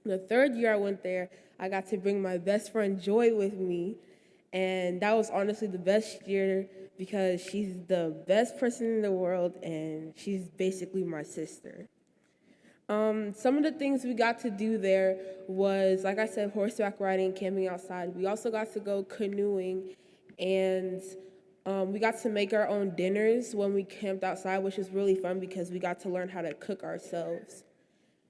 The third year I went there, I got to bring my best friend Joy with me, and that was honestly the best year because she's the best person in the world and she's basically my sister. Some of the things we got to do there was, like I said, horseback riding, camping outside. We also got to go canoeing, and we got to make our own dinners when we camped outside, which was really fun because we got to learn how to cook ourselves.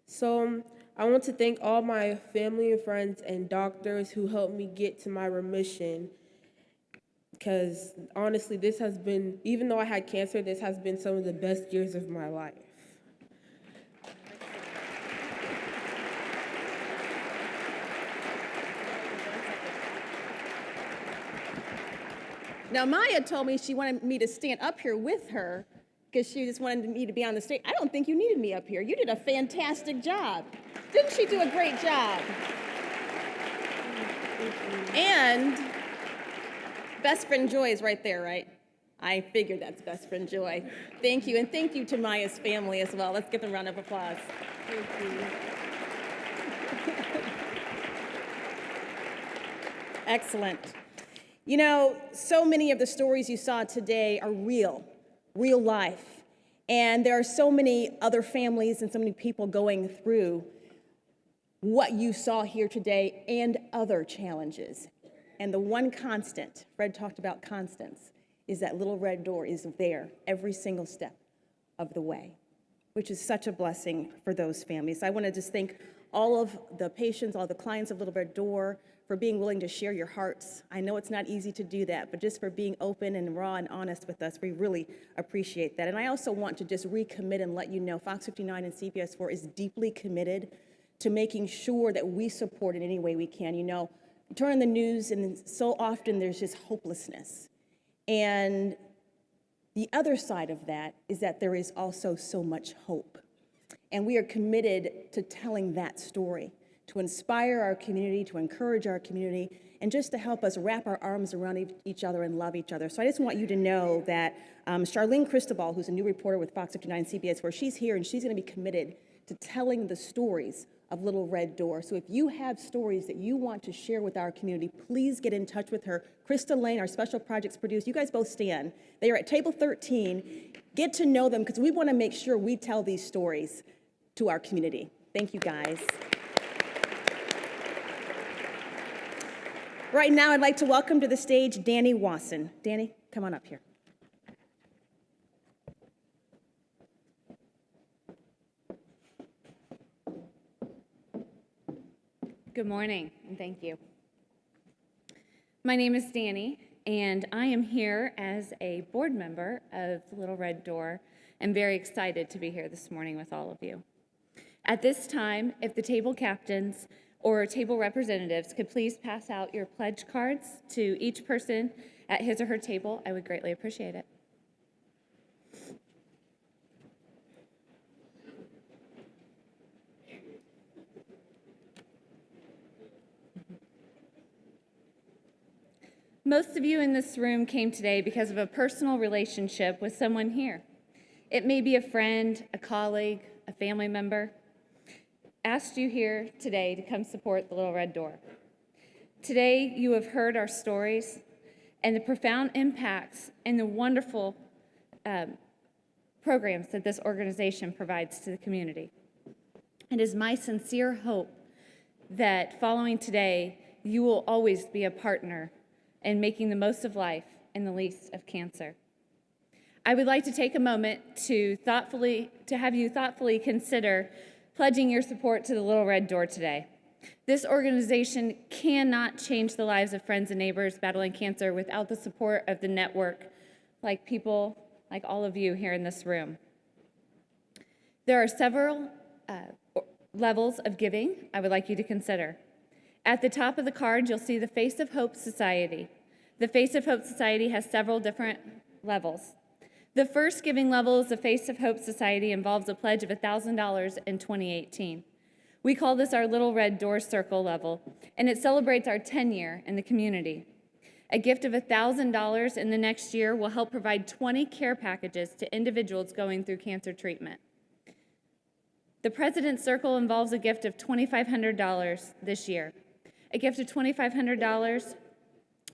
So I want to thank all my family and friends and doctors who helped me get to my remission because honestly, this has been, even though I had cancer, this has been some of the best years of my life. Now, Maya told me she wanted me to stand up here with her because she just wanted me to be on the stage. I don't think you needed me up here. You did a fantastic job. Didn't she do a great job? And best friend Joy is right there, right? I figured that's best friend Joy. Thank you, and thank you to Maya's family as well. Let's give them a round of applause. Thank you. Excellent. You know, so many of the stories you saw today are real life. And there are so many other families and so many people going through what you saw here today and other challenges. And the one constant, Fred talked about constants, is that Little Red Door is there every single step of the way, which is such a blessing for those families. I want to just thank all of the patients, all the clients of Little Red Door, for being willing to share your hearts. I know it's not easy to do that, but just for being open and raw and honest with us, we really appreciate that. And I also want to just recommit and let you know Fox 59 and CBS 4 is deeply committed to making sure that we support in any way we can. You know, you turn on the news and so often there's just hopelessness. And the other side of that is that there is also so much hope. And we are committed to telling that story, to inspire our community, to encourage our community, and just to help us wrap our arms around each other and love each other. So I just want you to know that Charlene Cristobal, who's a new reporter with Fox 59 CBS, where she's here, and she's going to be committed to telling the stories of Little Red Door. So if you have stories that you want to share with our community, please get in touch with her. Krista Lane, our special projects producer, you guys both stand. They are at table 13. Get to know them because we want to make sure we tell these stories to our community. Thank you, guys. Right now, I'd like to welcome to the stage Danny Wasson. Danny, come on up here. Good morning, and thank you. My name is Danny, and I am here as a board member of Little Red Door. I'm very excited to be here this morning with all of you. At this time, if the table captains or table representatives could please pass out your pledge cards to each person at his or her table, I would greatly appreciate it. Most of you in this room came today because of a personal relationship with someone here. It may be a friend, a colleague, a family member. Asked you here today to come support the Little Red Door. Today, you have heard our stories and the profound impacts and the wonderful programs that this organization provides to the community. It is my sincere hope that following today, you will always be a partner in making the most of life and the least of cancer. I would like to take a moment to have you thoughtfully consider pledging your support to the Little Red Door today. This organization cannot change the lives of friends and neighbors battling cancer without the support of the network, like people like all of you here in this room. There are several levels of giving I would like you to consider. At the top of the card, you'll see the Face of Hope Society. The Face of Hope Society has several different levels. The first giving level is the Face of Hope Society involves a pledge of $1,000 in 2018. We call this our Little Red Door Circle level, and it celebrates our tenure in the community. A gift of $1,000 in the next year will help provide 20 care packages to individuals going through cancer treatment. The President's Circle involves a gift of $2,500 this year. A gift of $2,500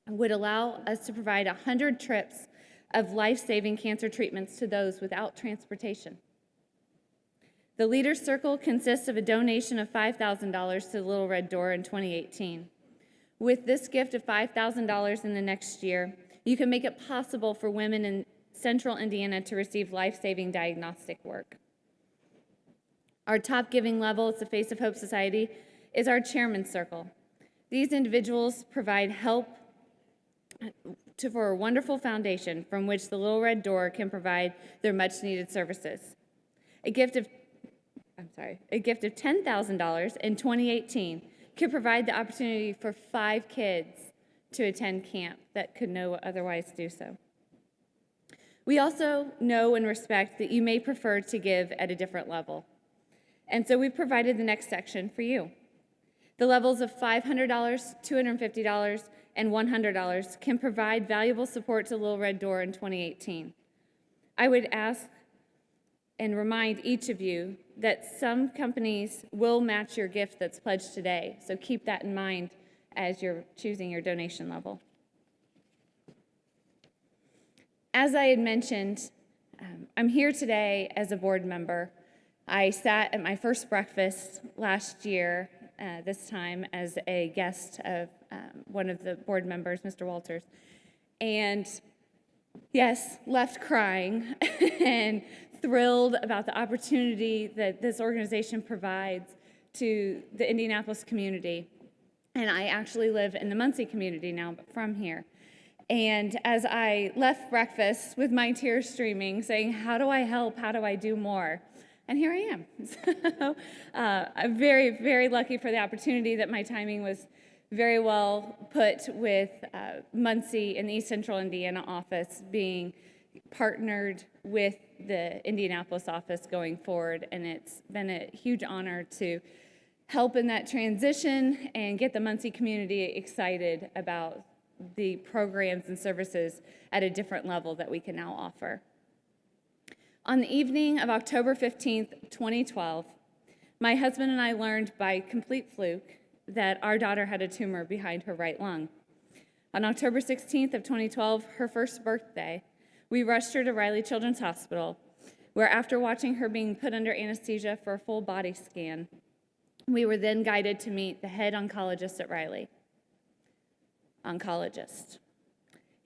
would allow us to provide 100 trips of life-saving cancer treatments to those without transportation. The Leaders Circle consists of a donation of $5,000 to the Little Red Door in 2018. With this gift of $5,000 in the next year, you can make it possible for women in Central Indiana to receive life-saving diagnostic work. Our top giving level at the Face of Hope Society is our Chairman's Circle. These individuals provide help for a wonderful foundation from which the Little Red Door can provide their much-needed services. A gift of $10,000 in 2018 could provide the opportunity for 5 kids to attend camp that could no otherwise do so. We also know and respect that you may prefer to give at a different level. And so we've provided the next section for you. The levels of $500, $250, and $100 can provide valuable support to Little Red Door in 2018. I would ask and remind each of you that some companies will match your gift that's pledged today, so keep that in mind as you're choosing your donation level. As I had mentioned, I'm here today as a board member. I sat at my first breakfast last year, this time as a guest of one of the board members, Mr. Walters, and yes, left crying and thrilled about the opportunity that this organization provides to the Indianapolis community. And I actually live in the Muncie community now, but from here. And as I left breakfast with my tears streaming, saying, how do I help? How do I do more? And here I am. So I'm very, very lucky for the opportunity that my timing was very well put with Muncie in the East Central Indiana office being partnered with the Indianapolis office going forward, and it's been a huge honor to help in that transition and get the Muncie community excited about the programs and services at a different level that we can now offer. On the evening of October 15th, 2012, my husband and I learned by complete fluke that our daughter had a tumor behind her right lung. On October 16th of 2012, her first birthday, we rushed her to Riley Children's Hospital, where after watching her being put under anesthesia for a full body scan, we were then guided to meet the head oncologist at Riley. Oncologist.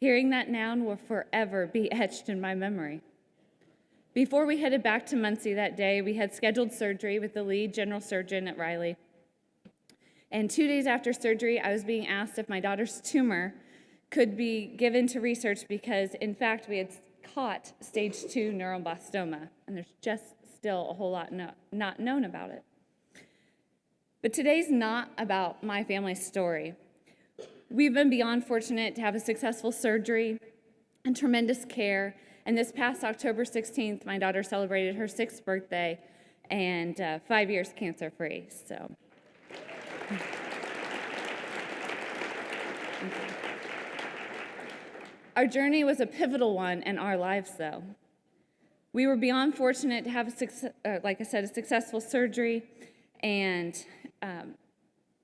Hearing that noun will forever be etched in my memory. Before we headed back to Muncie that day, we had scheduled surgery with the lead general surgeon at Riley. And 2 days after surgery, I was being asked if my daughter's tumor could be given to research because, in fact, we had caught stage 2 neuroblastoma, and there's just still a whole lot not known about it. But today's not about my family's story. We've been beyond fortunate to have a successful surgery and tremendous care. And this past October 16th, my daughter celebrated her 6th birthday and 5 years cancer-free. So, our journey was a pivotal one in our lives, though. We were beyond fortunate to have, like I said, a successful surgery. And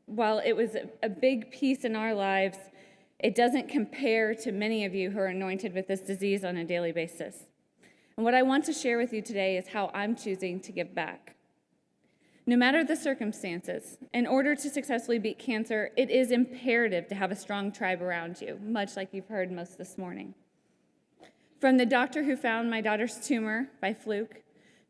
while it was a big piece in our lives, it doesn't compare to many of you who are anointed with this disease on a daily basis. And what I want to share with you today is how I'm choosing to give back. No matter the circumstances, in order to successfully beat cancer, it is imperative to have a strong tribe around you, much like you've heard most this morning. From the doctor who found my daughter's tumor by fluke,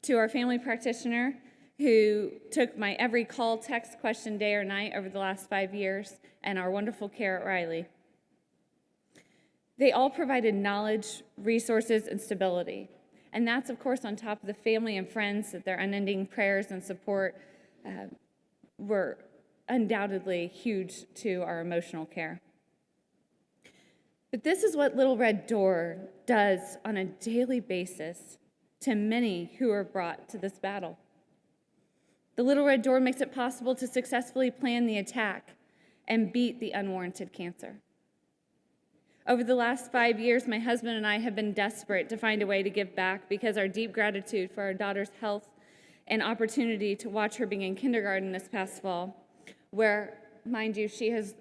to our family practitioner who took my every call, text, question, day or night over the last 5 years, and our wonderful care at Riley. They all provided knowledge, resources, and stability. And that's, of course, on top of the family and friends that their unending prayers and support were undoubtedly huge to our emotional care. But this is what Little Red Door does on a daily basis to many who are brought to this battle. The Little Red Door makes it possible to successfully plan the attack and beat the unwarranted cancer. Over the last 5 years, my husband and I have been desperate to find a way to give back because our deep gratitude for our daughter's health and opportunity to watch her begin kindergarten this past fall, where, mind you, she has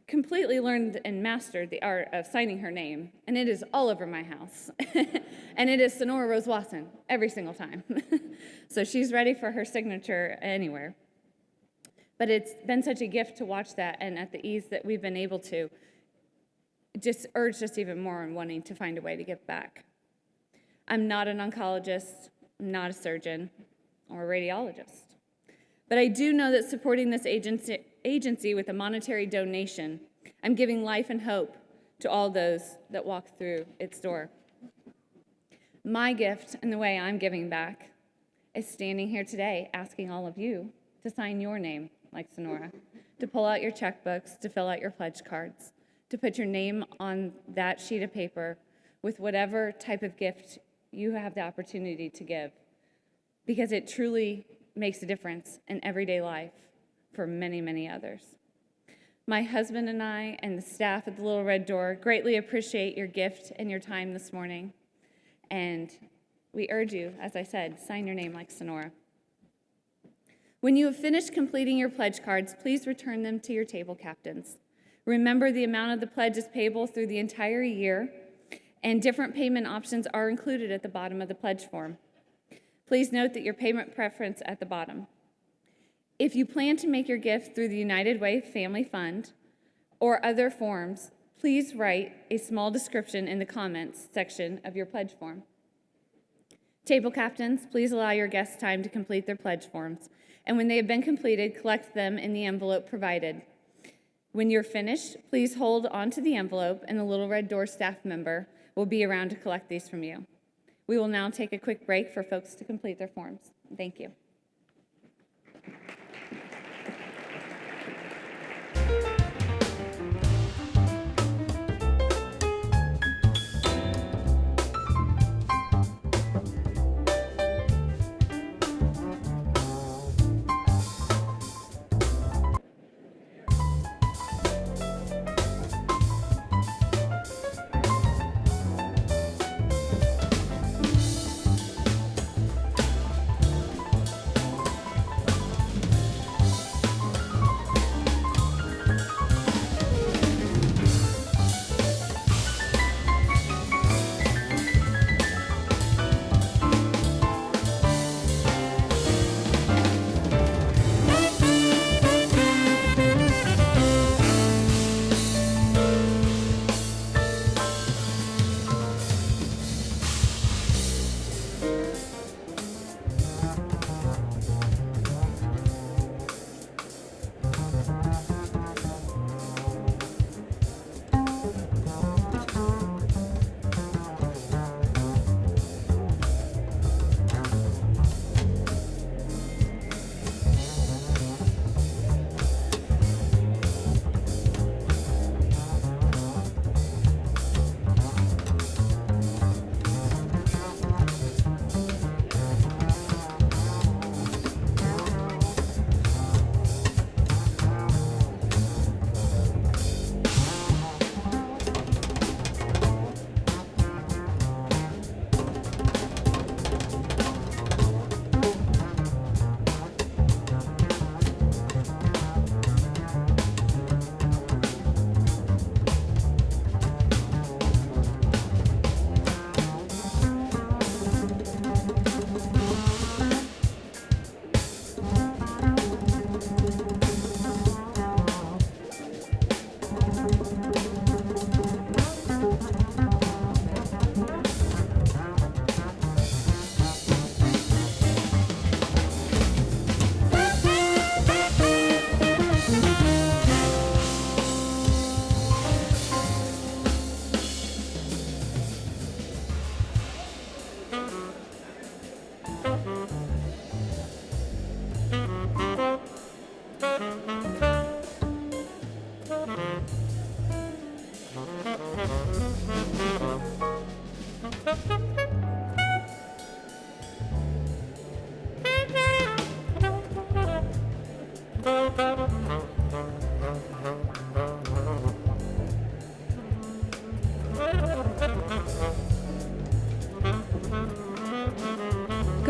completely learned and mastered the art of signing her name, and it is all over my house. And it is Sonora Rose Wasson every single time. So she's ready for her signature anywhere. But it's been such a gift to watch that, and at the ease that we've been able to, it just urged us even more in wanting to find a way to give back. I'm not an oncologist, I'm not a surgeon, or a radiologist. But I do know that supporting this agency with a monetary donation, I'm giving life and hope to all those that walk through its door. My gift and the way I'm giving back is standing here today asking all of you to sign your name like Sonora, to pull out your checkbooks, to fill out your pledge cards, to put your name on that sheet of paper with whatever type of gift you have the opportunity to give, because it truly makes a difference in everyday life for many, many others. My husband and I and the staff at the Little Red Door greatly appreciate your gift and your time this morning. And we urge you, as I said, sign your name like Sonora. When you have finished completing your pledge cards, please return them to your table captains. Remember, the amount of the pledge is payable through the entire year, and different payment options are included at the bottom of the pledge form. Please note that your payment preference at the bottom. If you plan to make your gift through the United Way Family Fund or other forms, please write a small description in the comments section of your pledge form. Table captains, please allow your guests time to complete their pledge forms, and when they have been completed, collect them in the envelope provided. When you're finished, please hold onto the envelope, and the Little Red Door staff member will be around to collect these from you. We will now take a quick break for folks to complete their forms. Thank you.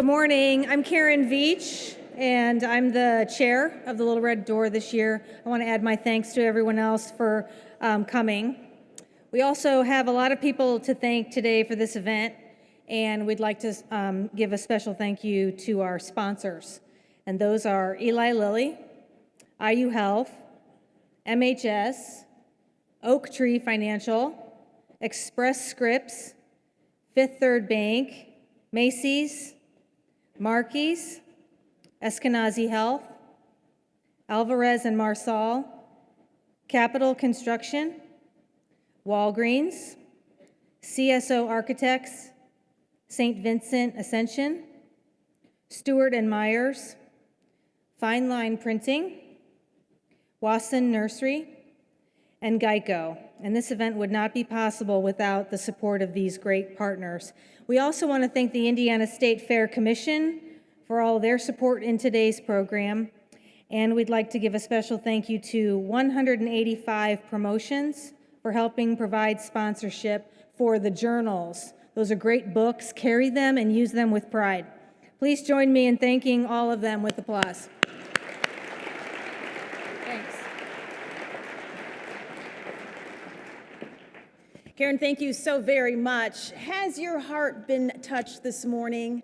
Good morning. I'm Karen Veach, and I'm the chair of the Little Red Door this year. I want to add my thanks to everyone else for coming. We also have a lot of people to thank today for this event, and we'd like to give a special thank you to our sponsors. And those are Eli Lilly, IU Health, MHS, Oak Tree Financial, Express Scripts, Fifth Third Bank, Macy's, Markey's, Eskenazi Health, Alvarez and Marsal, Capital Construction, Walgreens, CSO Architects, St. Vincent Ascension, Stewart and Myers, Fine Line Printing, Wasson Nursery, and Geico. And this event would not be possible without the support of these great partners. We also want to thank the Indiana State Fair Commission for all their support in today's program. And we'd like to give a special thank you to 185 Promotions for helping provide sponsorship for the journals. Those are great books. Carry them and use them with pride. Please join me in thanking all of them with applause. Thanks. Karen, thank you so very much. Has your heart been touched this morning?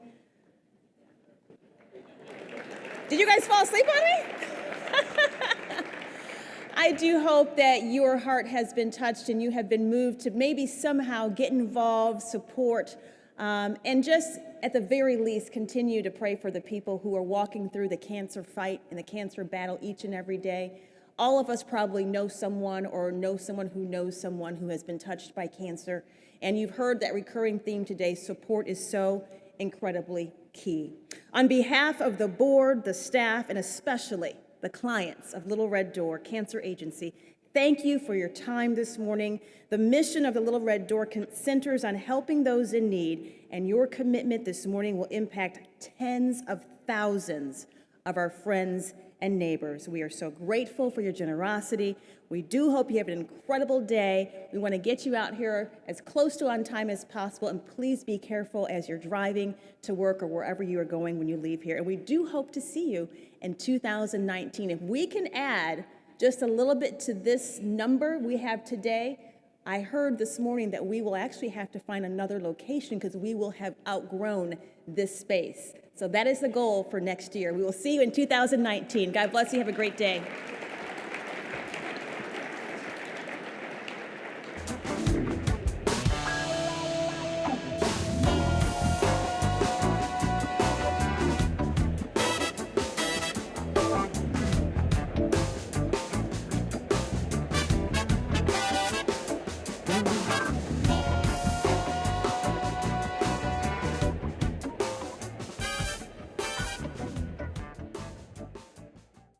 Did you guys fall asleep on me? I do hope that your heart has been touched and you have been moved to maybe somehow get involved, support, and just at the very least continue to pray for the people who are walking through the cancer fight and the cancer battle each and every day. All of us probably know someone or know someone who has been touched by cancer. And you've heard that recurring theme today, support is so incredibly key. On behalf of the board, the staff, and especially the clients of Little Red Door Cancer Agency, thank you for your time this morning. The mission of the Little Red Door centers on helping those in need, and your commitment this morning will impact tens of thousands of our friends and neighbors. We are so grateful for your generosity. We do hope you have an incredible day. We want to get you out here as close to on time as possible, and please be careful as you're driving to work or wherever you are going when you leave here. And we do hope to see you in 2019. If we can add just a little bit to this number we have today, I heard this morning that we will actually have to find another location because we will have outgrown this space. So that is the goal for next year. We will see you in 2019. God bless you. Have a great day.